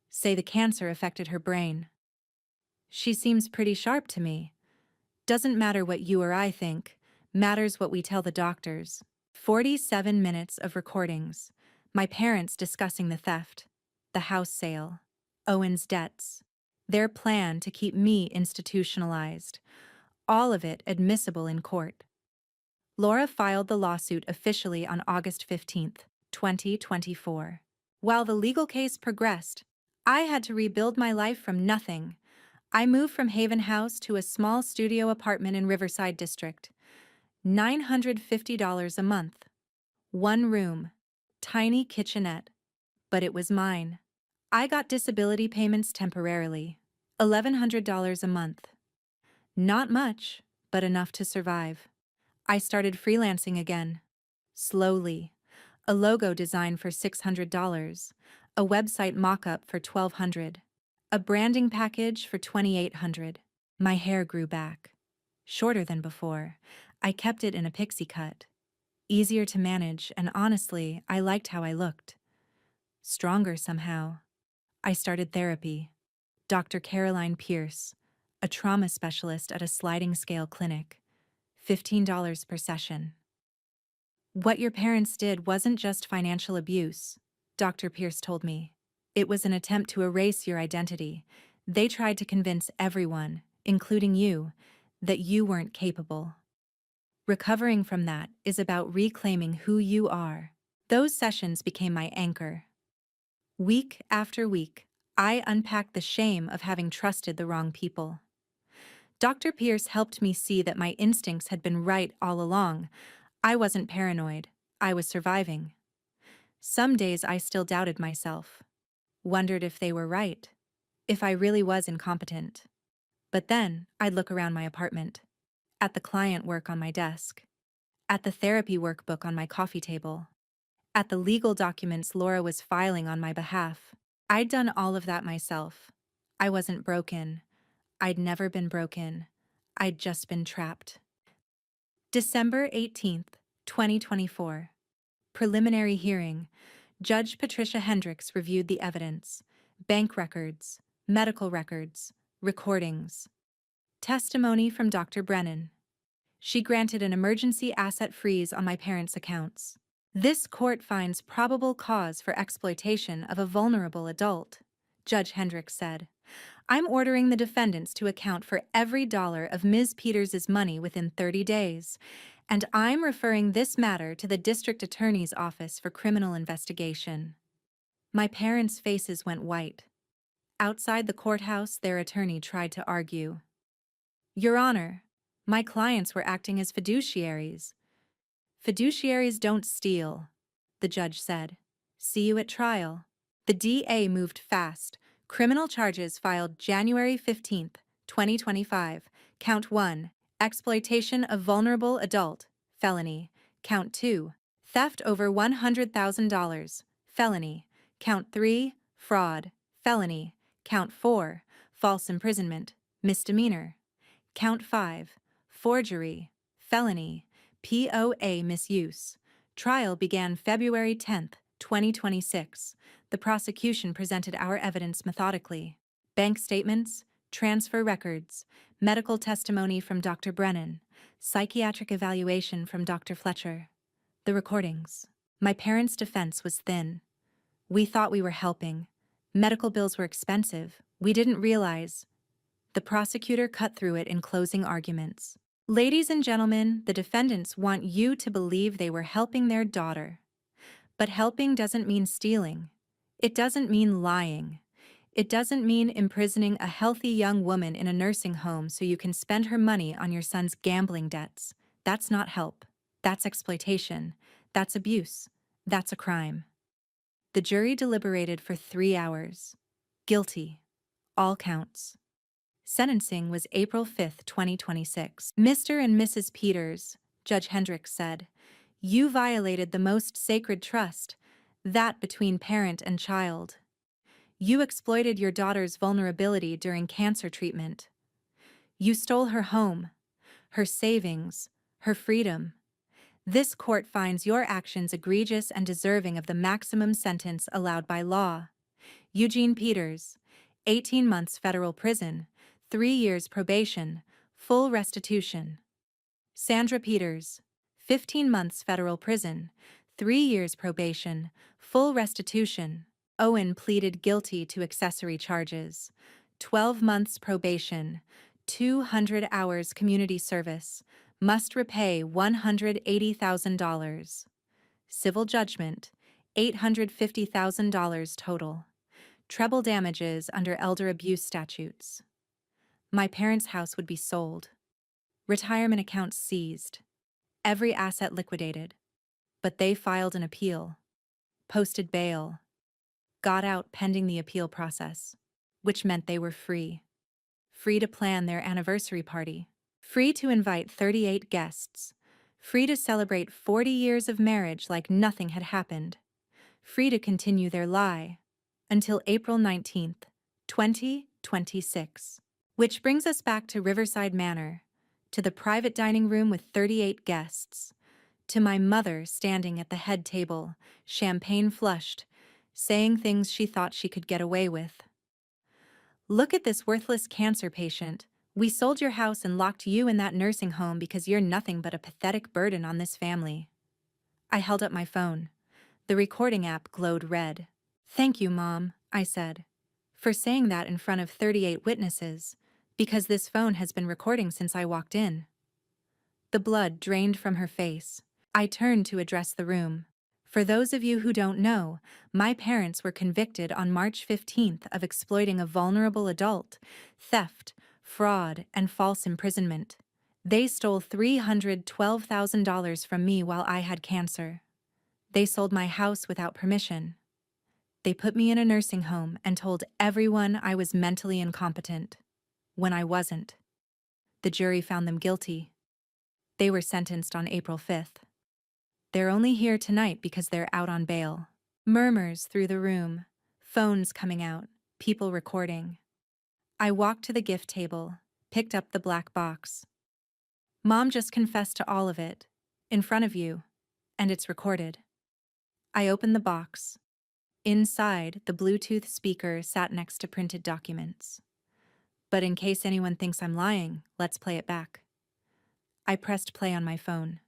Say the cancer affected her brain. She seems pretty sharp to me. Doesn't matter what you or I think, matters what we tell the doctors. 47 minutes of recordings. My parents discussing the theft, the house sale, Owen's debts, their plan to keep me institutionalized. All of it admissible in court. Laura filed the lawsuit officially on August 15th, 2024. While the legal case progressed, I had to rebuild my life from nothing. I moved from Haven House to a small studio apartment in Riverside District. $950 a month. 1 room, tiny kitchenette, but it was mine. I got disability payments temporarily, $1,100 a month. Not much, but enough to survive. I started freelancing again. Slowly. A logo design for $600, a website mock-up for $1,200, a branding package for $2,800. My hair grew back. Shorter than before. I kept it in a pixie cut. Easier to manage, and honestly, I liked how I looked. Stronger somehow. I started therapy. Dr. Caroline Pierce, a trauma specialist at a sliding scale clinic. $15 per session. What your parents did wasn't just financial abuse, Dr. Pierce told me. It was an attempt to erase your identity. They tried to convince everyone, including you, that you weren't capable. Recovering from that is about reclaiming who you are. Those sessions became my anchor. Week after week, I unpacked the shame of having trusted the wrong people. Dr. Pierce helped me see that my instincts had been right all along. I wasn't paranoid. I was surviving. Some days I still doubted myself. Wondered if they were right. if I really was incompetent. But then, I'd look around my apartment, at the client work on my desk, at the therapy workbook on my coffee table, at the legal documents Laura was filing on my behalf. I'd done all of that myself. I wasn't broken. I'd never been broken. I'd just been trapped. December 18th, 2024. Preliminary hearing. Judge Patricia Hendricks reviewed the evidence, bank records, medical records, recordings. Testimony from Dr. Brennan. She granted an emergency asset freeze on my parents' accounts. This court finds probable cause for exploitation of a vulnerable adult, Judge Hendricks said. I'm ordering the defendants to account for every dollar of Ms. Peters' money within 30 days, and I'm referring this matter to the District Attorney's Office for criminal investigation. My parents' faces went white. Outside the courthouse, their attorney tried to argue. Your Honor, my clients were acting as fiduciaries. Fiduciaries don't steal, the judge said. See you at trial. The DA moved fast. Criminal charges filed January 15th, 2025. Count 1, exploitation of vulnerable adult, felony. Count 2, theft over $100,000, felony. Count 3, fraud, felony. Count 4, false imprisonment, misdemeanor. Count 5, forgery, felony. POA misuse. Trial began February 10th, 2026. The prosecution presented our evidence methodically. Bank statements, transfer records, medical testimony from Dr. Brennan, psychiatric evaluation from Dr. Fletcher. The recordings. My parents' defense was thin. We thought we were helping. Medical bills were expensive. We didn't realize. The prosecutor cut through it in closing arguments. Ladies and gentlemen, the defendants want you to believe they were helping their daughter. But helping doesn't mean stealing. It doesn't mean lying. It doesn't mean imprisoning a healthy young woman in a nursing home so you can spend her money on your son's gambling debts. That's not help. That's exploitation. That's abuse. That's a crime. The jury deliberated for 3 hours. Guilty. All counts. Sentencing was April 5th, 2026. Mr. and Mrs. Peters, Judge Hendricks said, you violated the most sacred trust, that between parent and child. You exploited your daughter's vulnerability during cancer treatment. You stole her home, her savings, her freedom. This court finds your actions egregious and deserving of the maximum sentence allowed by law. Eugene Peters, 18 months federal prison, 3 years probation, full restitution. Sandra Peters, 15 months federal prison, 3 years probation, full restitution. Owen pleaded guilty to accessory charges, 12 months probation, 200 hours community service, must repay $180,000. Civil judgment, $850,000 total. Treble damages under elder abuse statutes. My parents' house would be sold. Retirement accounts seized. Every asset liquidated. But they filed an appeal. Posted bail. Got out pending the appeal process. Which meant they were free. Free to plan their anniversary party. Free to invite 38 guests. Free to celebrate 40 years of marriage like nothing had happened. Free to continue their lie. Until April 19th, 2026. Which brings us back to Riverside Manor, to the private dining room with 38 guests, to my mother standing at the head table, champagne flushed, saying things she thought she could get away with. Look at this worthless cancer patient. We sold your house and locked you in that nursing home because you're nothing but a pathetic burden on this family. I held up my phone. The recording app glowed red. Thank you, Mom, I said, for saying that in front of 38 witnesses, because this phone has been recording since I walked in. The blood drained from her face. I turned to address the room. For those of you who don't know, my parents were convicted on March 15th of exploiting a vulnerable adult, theft, fraud, and false imprisonment. They stole $312,000 from me while I had cancer. They sold my house without permission. They put me in a nursing home and told everyone I was mentally incompetent, when I wasn't. The jury found them guilty. They were sentenced on April 5th. They're only here tonight because they're out on bail. Murmurs through the room, phones coming out, people recording. I walked to the gift table, picked up the black box. Mom just confessed to all of it, in front of you, and it's recorded. I opened the box. Inside, the Bluetooth speaker sat next to printed documents. But in case anyone thinks I'm lying, let's play it back. I pressed play on my phone.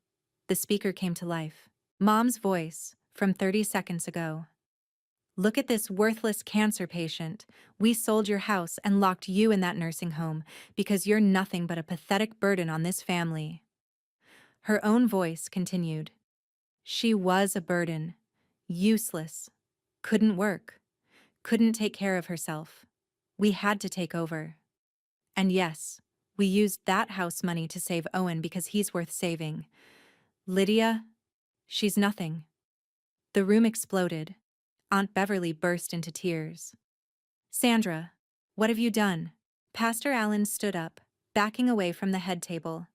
The speaker came to life. Mom's voice, from 30 seconds ago. Look at this worthless cancer patient. We sold your house and locked you in that nursing home because you're nothing but a pathetic burden on this family. Her own voice continued. She was a burden. Useless. Couldn't work. Couldn't take care of herself. We had to take over. And yes, we used that house money to save Owen because he's worth saving. Lydia, she's nothing. The room exploded. Aunt Beverly burst into tears. Sandra, what have you done? Pastor Allen stood up, backing away from the head table.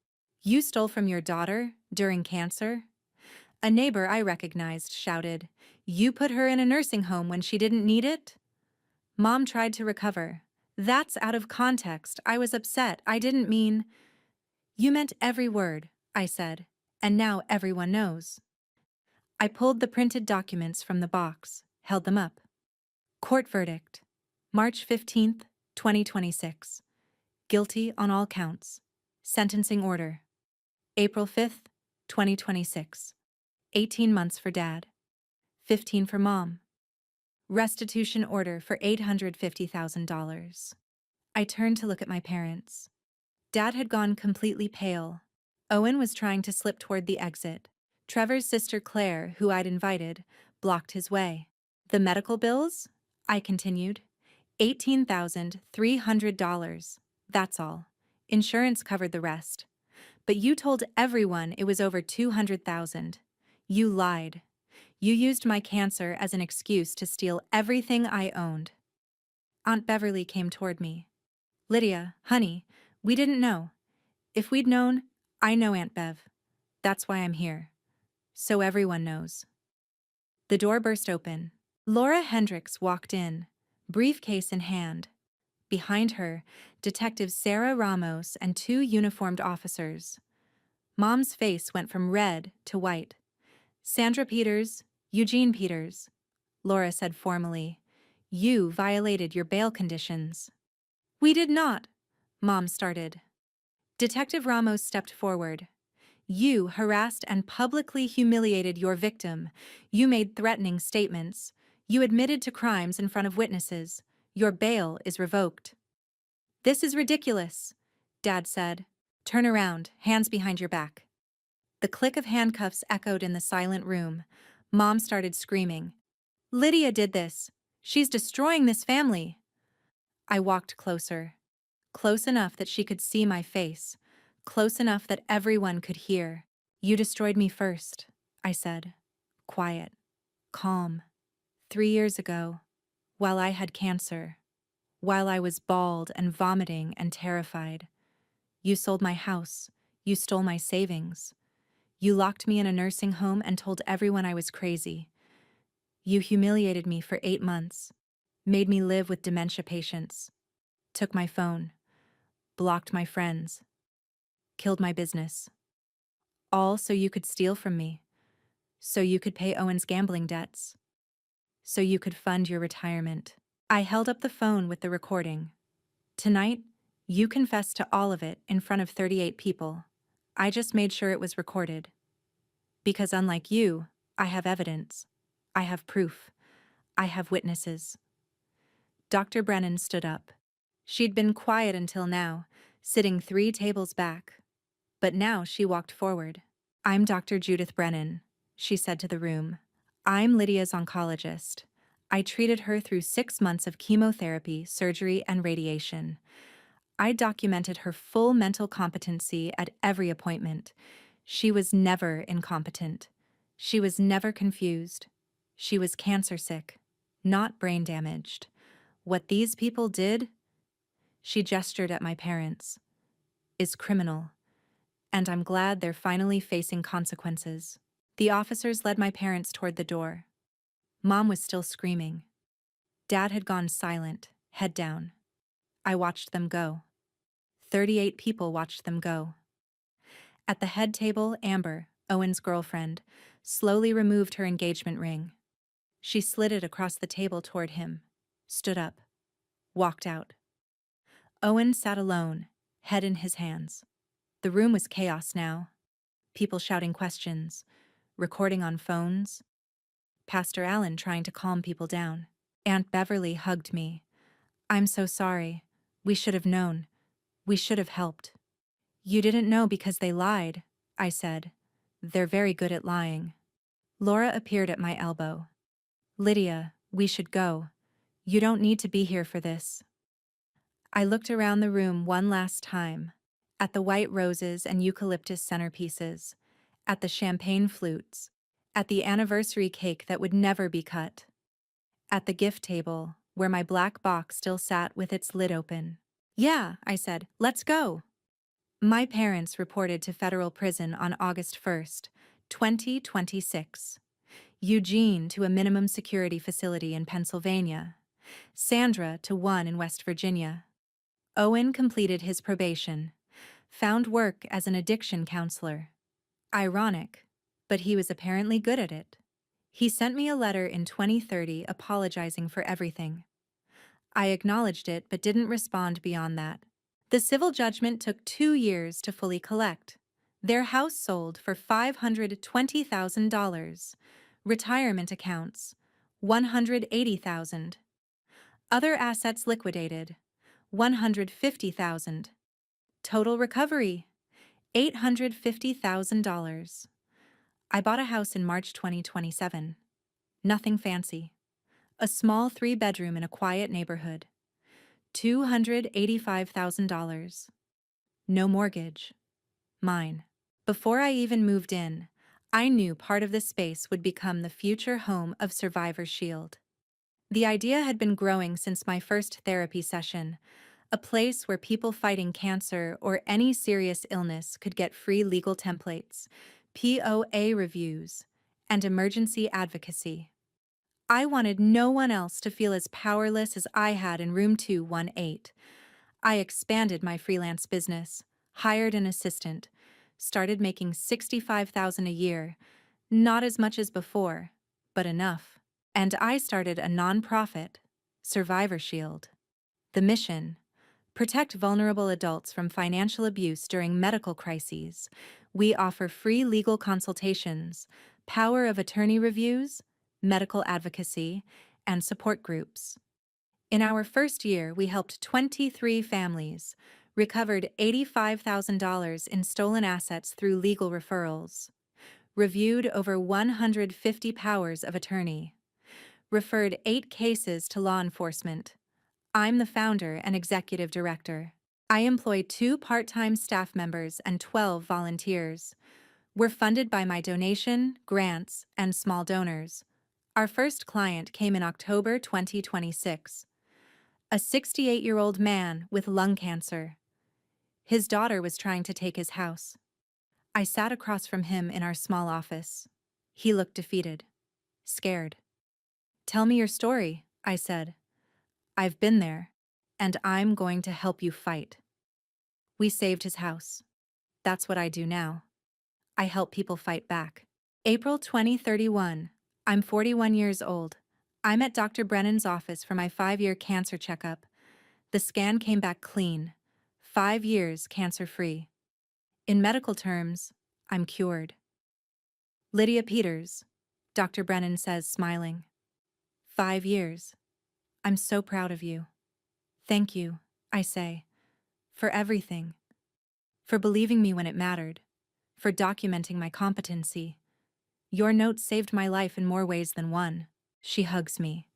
You stole from your daughter during cancer? A neighbor I recognized shouted, You put her in a nursing home when she didn't need it? Mom tried to recover. That's out of context. I was upset. I didn't mean. You meant every word, I said, and now everyone knows. I pulled the printed documents from the box, held them up. Court verdict. March 15th, 2026. Guilty on all counts. Sentencing order. April 5th, 2026. 18 months for Dad. 15 for Mom. Restitution order for $850,000. I turned to look at my parents. Dad had gone completely pale. Owen was trying to slip toward the exit. Trevor's sister Claire, who I'd invited, blocked his way. The medical bills? I continued. $18,300. That's all. Insurance covered the rest. But you told everyone it was over $200,000. You lied. You used my cancer as an excuse to steal everything I owned. Aunt Beverly came toward me. Lydia, honey, we didn't know. If we'd known, I know Aunt Bev. That's why I'm here. So everyone knows. The door burst open. Laura Hendricks walked in, briefcase in hand. Behind her, Detectives Sarah Ramos and two uniformed officers. Mom's face went from red to white. Sandra Peters, Eugene Peters, Laura said formally. You violated your bail conditions. We did not, Mom started. Detective Ramos stepped forward. You harassed and publicly humiliated your victim. You made threatening statements. You admitted to crimes in front of witnesses. Your bail is revoked. This is ridiculous, Dad said. Turn around, hands behind your back. The click of handcuffs echoed in the silent room. Mom started screaming. Lydia did this. She's destroying this family. I walked closer. Close enough that she could see my face. Close enough that everyone could hear. You destroyed me first, I said. Quiet. Calm. 3 years ago, while I had cancer, while I was bald and vomiting and terrified. You sold my house. You stole my savings. You locked me in a nursing home and told everyone I was crazy. You humiliated me for 8 months, made me live with dementia patients, took my phone, blocked my friends, killed my business. All so you could steal from me, so you could pay Owen's gambling debts, so you could fund your retirement. I held up the phone with the recording. Tonight, you confessed to all of it in front of 38 people. I just made sure it was recorded. Because unlike you, I have evidence. I have proof. I have witnesses. Dr. Brennan stood up. She'd been quiet until now, sitting 3 tables back. But now she walked forward. I'm Dr. Judith Brennan, she said to the room. I'm Lydia's oncologist. I treated her through 6 months of chemotherapy, surgery, and radiation. I documented her full mental competency at every appointment. She was never incompetent. She was never confused. She was cancer sick, not brain damaged. What these people did, she gestured at my parents, is criminal, and I'm glad they're finally facing consequences. The officers led my parents toward the door. Mom was still screaming. Dad had gone silent, head down. I watched them go. 38 people watched them go. At the head table, Amber, Owen's girlfriend, slowly removed her engagement ring. She slid it across the table toward him, stood up, walked out. Owen sat alone, head in his hands. The room was chaos now. People shouting questions, recording on phones. Pastor Allen trying to calm people down. Aunt Beverly hugged me. I'm so sorry. We should have known. We should have helped. You didn't know because they lied, I said. They're very good at lying. Laura appeared at my elbow. Lydia, we should go. You don't need to be here for this. I looked around the room one last time, at the white roses and eucalyptus centerpieces, at the champagne flutes, at the anniversary cake that would never be cut, at the gift table, where my black box still sat with its lid open. Yeah, I said, let's go. My parents reported to federal prison on August 1st, 2026. Eugene to a minimum security facility in Pennsylvania. Sandra to one in West Virginia. Owen completed his probation, found work as an addiction counselor. Ironic, but he was apparently good at it. He sent me a letter in 2030 apologizing for everything. I acknowledged it but didn't respond beyond that. The civil judgment took 2 years to fully collect. Their house sold for $520,000. Retirement accounts, $180,000. Other assets liquidated, $150,000. Total recovery, $850,000. I bought a house in March 2027. Nothing fancy. A small 3-bedroom in a quiet neighborhood. $285,000. No mortgage. Mine. Before I even moved in, I knew part of this space would become the future home of Survivor Shield. The idea had been growing since my first therapy session, a place where people fighting cancer or any serious illness could get free legal templates, POA reviews, and emergency advocacy. I wanted no one else to feel as powerless as I had in room 218. I expanded my freelance business, hired an assistant, started making $65,000 a year, not as much as before, but enough. And I started a nonprofit, Survivor Shield. The mission: protect vulnerable adults from financial abuse during medical crises. We offer free legal consultations, power of attorney reviews, medical advocacy, and support groups. In our first year, we helped 23 families, recovered $85,000 in stolen assets through legal referrals, reviewed over 150 powers of attorney, referred 8 cases to law enforcement. I'm the founder and executive director. I employ 2 part-time staff members and 12 volunteers. We're funded by my donation, grants, and small donors. Our first client came in October 2026. A 68-year-old man with lung cancer. His daughter was trying to take his house. I sat across from him in our small office. He looked defeated, scared. Tell me your story, I said. I've been there, and I'm going to help you fight. We saved his house. That's what I do now. I help people fight back. April 2031. I'm 41 years old. I'm at Dr. Brennan's office for my 5-year cancer checkup. The scan came back clean. 5 years cancer-free. In medical terms, I'm cured. Lydia Peters, Dr. Brennan says, smiling. 5 years. I'm so proud of you. Thank you, I say, for everything. For believing me when it mattered. For documenting my competency. Your note saved my life in more ways than one. She hugs me.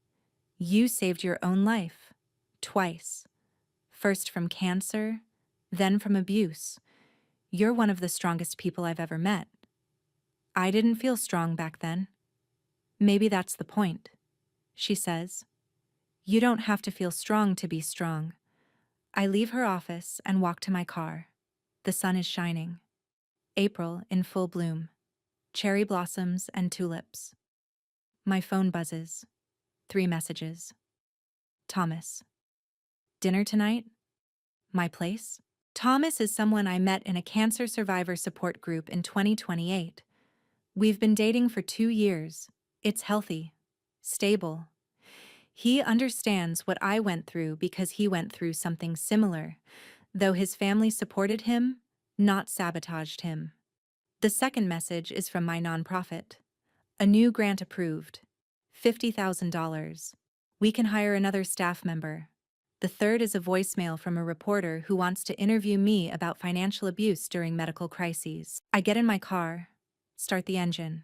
You saved your own life. Twice. First from cancer, then from abuse. You're one of the strongest people I've ever met. I didn't feel strong back then. Maybe that's the point. she says. You don't have to feel strong to be strong. I leave her office and walk to my car. The sun is shining. April in full bloom. Cherry blossoms and tulips. My phone buzzes. 3 messages. Thomas. Dinner tonight? My place? Thomas is someone I met in a cancer survivor support group in 2028. We've been dating for 2 years. It's healthy. Stable. He understands what I went through because he went through something similar, though his family supported him, not sabotaged him. The second message is from my nonprofit. A new grant approved. $50,000. We can hire another staff member. The third is a voicemail from a reporter who wants to interview me about financial abuse during medical crises. I get in my car, start the engine.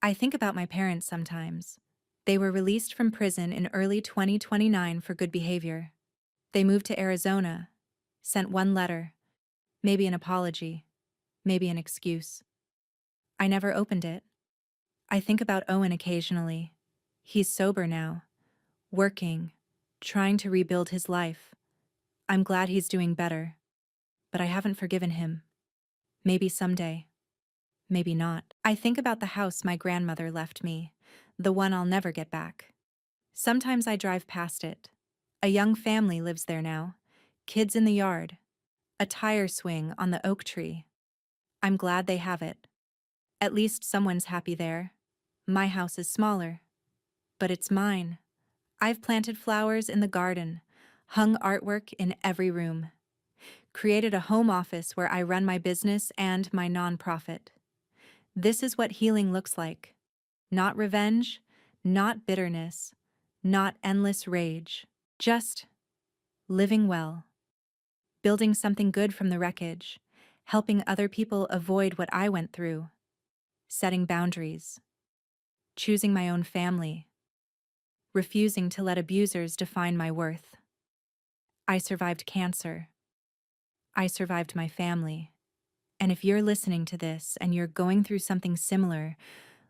I think about my parents sometimes. They were released from prison in early 2029 for good behavior. They moved to Arizona, sent 1 letter, maybe an apology, maybe an excuse. I never opened it. I think about Owen occasionally. He's sober now, working, trying to rebuild his life. I'm glad he's doing better, but I haven't forgiven him. Maybe someday. Maybe not. I think about the house my grandmother left me, the one I'll never get back. Sometimes I drive past it. A young family lives there now. Kids in the yard. A tire swing on the oak tree. I'm glad they have it. At least someone's happy there. My house is smaller. But it's mine. I've planted flowers in the garden, hung artwork in every room, created a home office where I run my business and my nonprofit. This is what healing looks like. Not revenge, not bitterness, not endless rage. Just living well. Building something good from the wreckage. Helping other people avoid what I went through. Setting boundaries. Choosing my own family. Refusing to let abusers define my worth. I survived cancer. I survived my family. And if you're listening to this and you're going through something similar,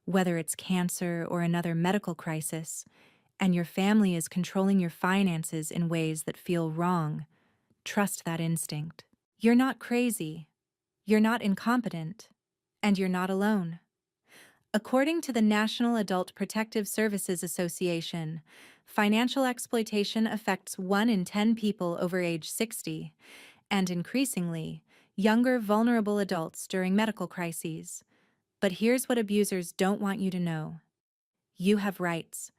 whether it's cancer or another medical crisis, and your family is controlling your finances in ways that feel wrong, trust that instinct. You're not crazy. You're not incompetent. And you're not alone. According to the National Adult Protective Services Association, financial exploitation affects 1 in 10 people over age 60, and increasingly, younger vulnerable adults during medical crises. But here's what abusers don't want you to know. You have rights.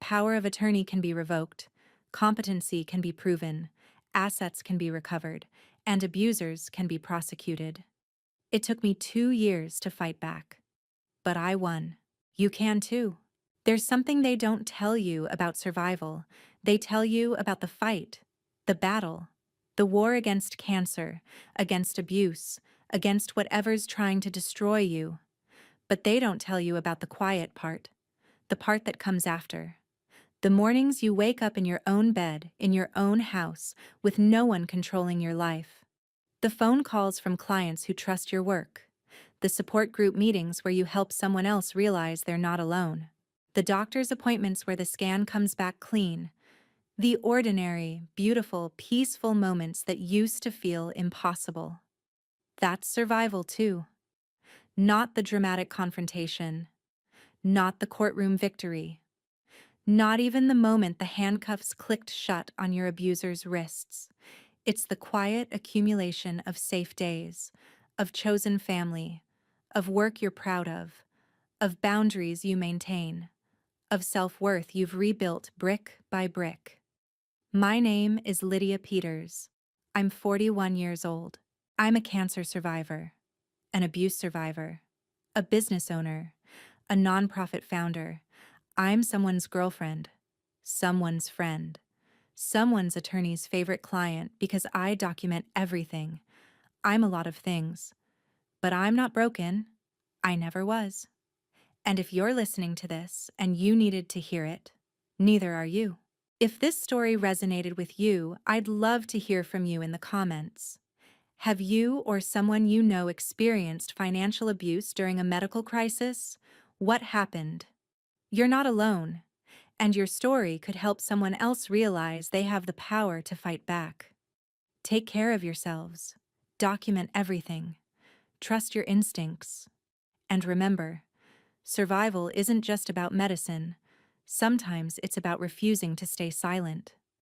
Power of attorney can be revoked, competency can be proven, assets can be recovered, and abusers can be prosecuted. It took me 2 years to fight back. But I won. You can too. There's something they don't tell you about survival. They tell you about the fight, the battle, the war against cancer, against abuse, against whatever's trying to destroy you. But they don't tell you about the quiet part, the part that comes after. The mornings you wake up in your own bed, in your own house, with no one controlling your life. The phone calls from clients who trust your work. The support group meetings where you help someone else realize they're not alone. The doctor's appointments where the scan comes back clean. The ordinary, beautiful, peaceful moments that used to feel impossible. That's survival too. Not the dramatic confrontation. Not the courtroom victory. Not even the moment the handcuffs clicked shut on your abuser's wrists. It's the quiet accumulation of safe days, of chosen family, of work you're proud of boundaries you maintain, of self-worth you've rebuilt brick by brick. My name is Lydia Peters. I'm 41 years old. I'm a cancer survivor, an abuse survivor, a business owner, a nonprofit founder. I'm someone's girlfriend, someone's friend, someone's attorney's favorite client because I document everything. I'm a lot of things, but I'm not broken. I never was. And if you're listening to this and you needed to hear it, neither are you. If this story resonated with you, I'd love to hear from you in the comments. Have you or someone you know experienced financial abuse during a medical crisis? What happened? You're not alone. And your story could help someone else realize they have the power to fight back. Take care of yourselves. Document everything. Trust your instincts. And remember, survival isn't just about medicine. Sometimes it's about refusing to stay silent.